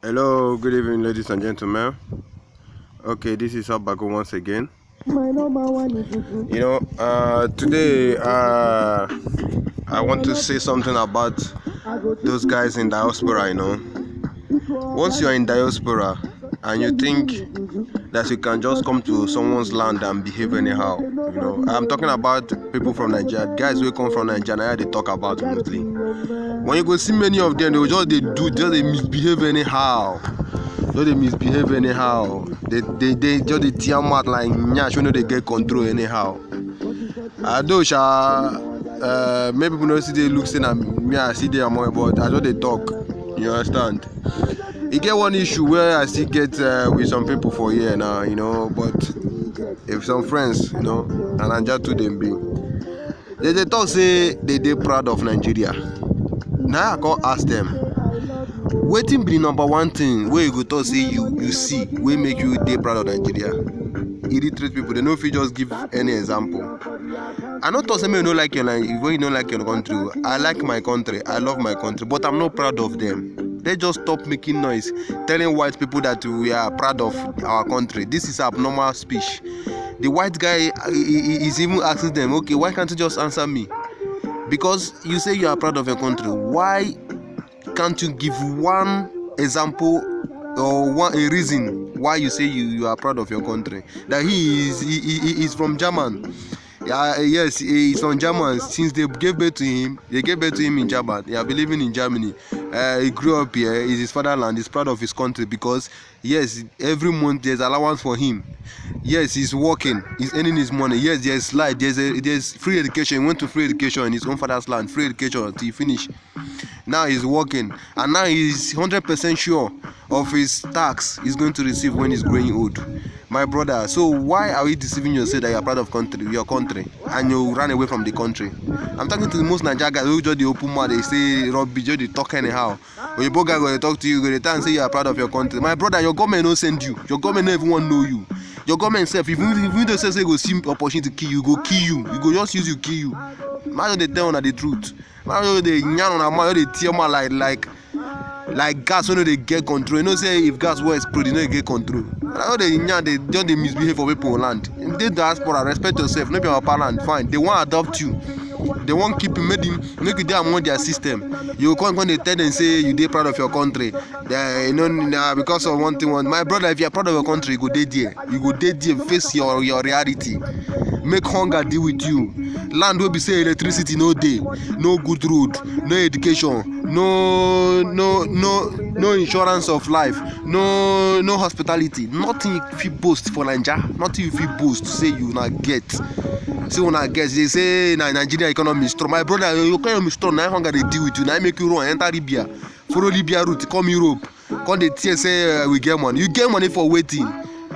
Hello, good evening, ladies and gentlemen. Okay, this is Abago once again. Today I want to say something about those guys in diaspora. Once you're in diaspora and you think that you can just come to someone's land and behave anyhow, I'm talking about people from Nigeria, guys who come from Nigeria, they talk about mostly. When you go see many of them, they misbehave anyhow. They misbehave anyhow. They just tear out like nyash when they get control anyhow. Maybe people don't see they look saying me I see them more, but I know they talk. You understand? You get one issue where I still get with some people for here now, but if some friends, and I just to them be. They talk say they proud of Nigeria. Now I go ask them. Waiting be the number one thing where you go talk say you see will make you dey proud of Nigeria. Illiterate people, they know if you just give any example. I not talk say me you don't like your when you don't like your country. I like my country, I love my country, but I'm not proud of them. They just stop making noise, telling white people that we are proud of our country. This is abnormal speech. The white guy is even asking them, okay, why can't you just answer me? Because you say you are proud of your country. Why can't you give one example or a reason why you say you are proud of your country? That he is from German. Yes, he's from German. Since they gave birth to him in German. They are living in Germany. He grew up here. It's his fatherland. He's proud of his country because, yes, every month there's allowance for him. Yes, he's working. He's earning his money. Yes, there's light. There's free education. He went to free education in his own father's land. Free education until he finished. Now he's working, and now he's 100% sure of his tax he's going to receive when he's growing old. My brother, so why are you deceiving yourself that you're proud of your country and you run away from the country? I'm talking to the most Nigerian guys who just the open mouth, they say rubbish, they talk anyhow. When your guy go talk to you, they tell and say you are proud of your country. My brother, your government don't send you. Your government don't even want to know you. Your government self, if you don't say go see opportunity to kill you, go kill you. You go just use you kill you. Man, they tell on the truth. Man, they yarn on a man, they tear man like gas when they get control. You know, say if gas was explode, they get control. Now they misbehave for people on land. If they diaspora, respect yourself. Maybe our parent, fine. They want to adopt you. They want keep you, make you dey among their system. You come when they tell them say you dey proud of your country. Because of one thing. My brother, if you are proud of your country, you go dey there. You go dey there, face your reality. Make hunger deal with you. Land will be say electricity no day, no good road, no education, no insurance of life, no hospitality. Nothing if you boast for Nigeria. Nothing if you boast say you not get. See when I guess they say Nigeria economy is strong. My brother, your economy is strong. Now hunger they deal with you. Now make you run enter Libya, follow Libya route, come Europe. Come they say we get money. You get money for waiting.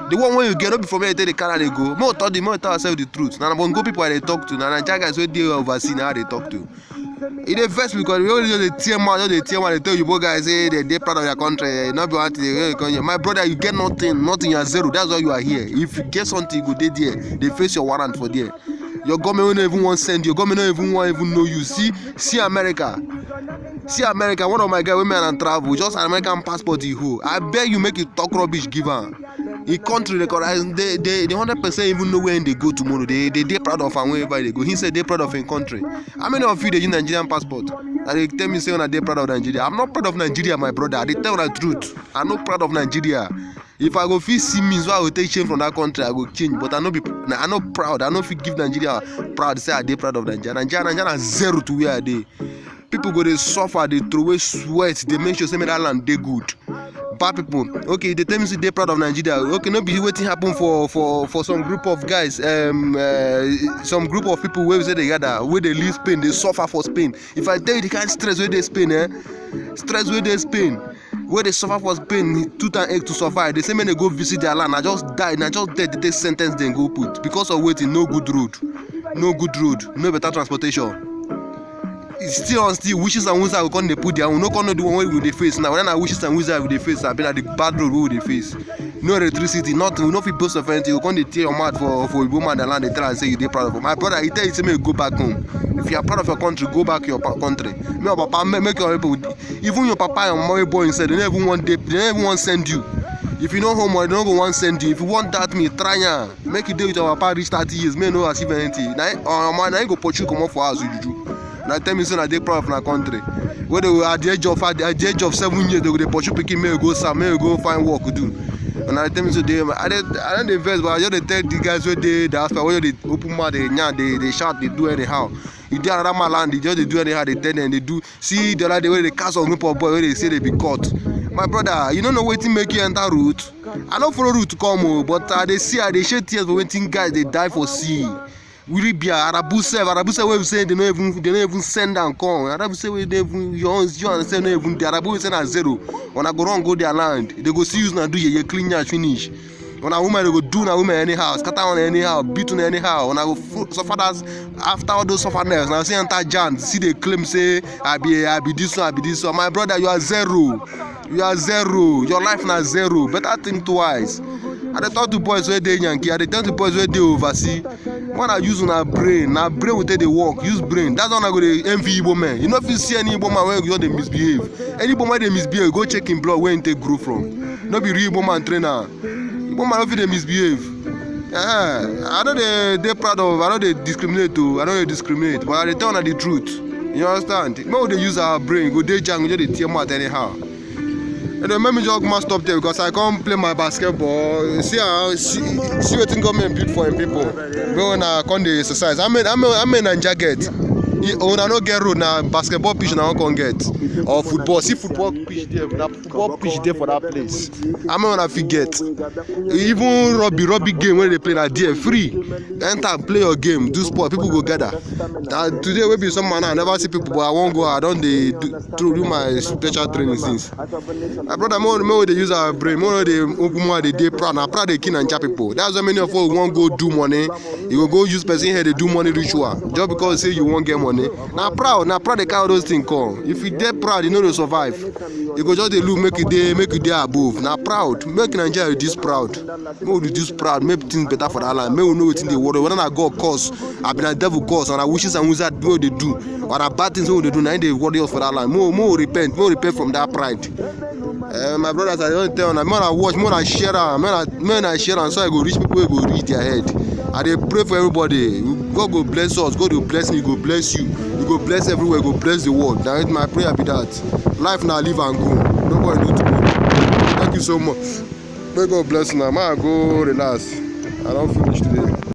The one when you get up before me, they carry they go. More tell ourselves the truth. Now when go people they talk to. Now Nigeria guys where they oversee now they talk to. It is first because we only the tear man, they tell you both guys say they proud of your country. Not be wanting. My brother, you get nothing, you are zero. That's why you are here. If you get something, you go there. They face your warrant for there. Your government don't even want to send you. Your government don't even want to know you. See America. See America. One of my guys women and travel. Just an American passport he hold. I beg you make you talk rubbish. Give her. In country they 100% even know where they go tomorrow. They proud of and wherever they go. He said they proud of in country. How many of you they use Nigerian passport? And they tell me say they proud of Nigeria. I'm not proud of Nigeria, my brother. They tell the truth. I'm not proud of Nigeria. If I go feel see me, so I will take change from that country. I go change, but I'm not proud. I know if you give Nigeria proud, say I dey proud of Nigeria. Nigeria is zero to where I dey. People go they suffer, they throw away sweat, they make sure say that land they good. Bad people, okay, they tell me say they proud of Nigeria. Okay, no be waiting happen for some group of guys, some group of people where say they gather, where they leave Spain, they suffer for Spain. If I tell you the kind of stress where they Spain, stress where they Spain, where they suffer for Spain, tooth and egg to survive. They say when they go visit their land, I just died, I just dead. They take sentence, then go put because of waiting, no good road, no better transportation. still on still wishes and wizards go come dey put their own. No come know the one wey we dey face now. When na wishes and wizards we dey face, abi na the bad road wey we dey face. No electricity, nothing. We no fit boast of anything. You come dey tear your mouth for Igbo man land, dey tell am say you dey proud of it. My brother, he tell you say make you go back home. If you are proud of your country, go back to your country. Make your papa, make your people, even your papa and mama boy inside, they don't even want send you. If you know home, they don't go want send you. If you want that, me try ya. Make it do with your papa reach 30 years. May no achieve anything. Now you go put you come up for us with you. Now tell me so that they proud of our country. Where they at the age of 7 years, they go pursue picking, may you go some, may you go find work to do. And I tell me so I don't invest, but I just tell the guys where they ask where they open mouth, they shout, they do anyhow. If they are around land, they just do anyhow, they tell them, they do. See the other day where they cast on group of boy where they say they be caught. My brother, you don't know waiting make you enter route. I don't follow route to come, but they see they shed tears for waiting guys, they die for sea. We be Arabu where we say they don't even send and come. Arabu say we they even you understand no even the Arabu we send at zero. When I go wrong go their land, they go see you now do you clean your finish. When a woman they go do na woman anyhow, scatter on anyhow, beat on anyhow. When I go suffer that after all those sufferness, now see enter Jan, see they claim say I be this one, I be this one. My brother, you are zero. You are zero. Your life now zero. Better think twice. I dey talk to boys where they Yankee. I dey talk to boys where they oversee. When I use my brain will take the work. Use brain. That's when I go to envy Igbo man. You know if you see any Igbo man where you they misbehave. Any Igbo man they misbehave, go check in blood where they grow from. No be real Igbo man trainer. Igbo man if they misbehave. I know they proud of. I know they discriminate too. I know they discriminate, but I tell them the truth. You understand? Maybe they use our brain. Go they jang, they tear out anyhow. And then let me just must stop there because I can't play my basketball. See what thing government build for people. When I come the exercise, I'm in a jacket. When I don't get road now, basketball pitch now I can't get. Or football, see football pitch there. Football pitch there for that place. I'm gonna forget. Even rugby game when they play that there free. Enter play your game, do sport. People go gather. Today will be some man I never see people, but I won't go. I don't do my special training since. My brother, more they use our brain, more they open more they proud. Now proud they kin and chat people. That's why many of us won't go do money. You will go use person here they do money ritual just because say you won't get money. Now proud they count those things come. If you dey proud, you know they survive. You go just dey look make you dey above. Now proud, make Nigeria reduce proud. Make we reduce proud, make things better for that land. Make we know wetin dey worry. Whether na God cause, I be na devil cause, and I wishes and wizards what they do, or na bad things what they do. Now they worry us for that land. More repent from that pride. My brothers, I don't tell them. More I watch, more I share, and so I go reach people who go reach their head. I dey pray for everybody. God go bless us. God will bless me. He go bless you. He go bless everywhere. He go bless the world. That my prayer be that. Life now live and go. Nobody need to go. Thank you so much. May God bless you now. Man, go relax. I don't finish today.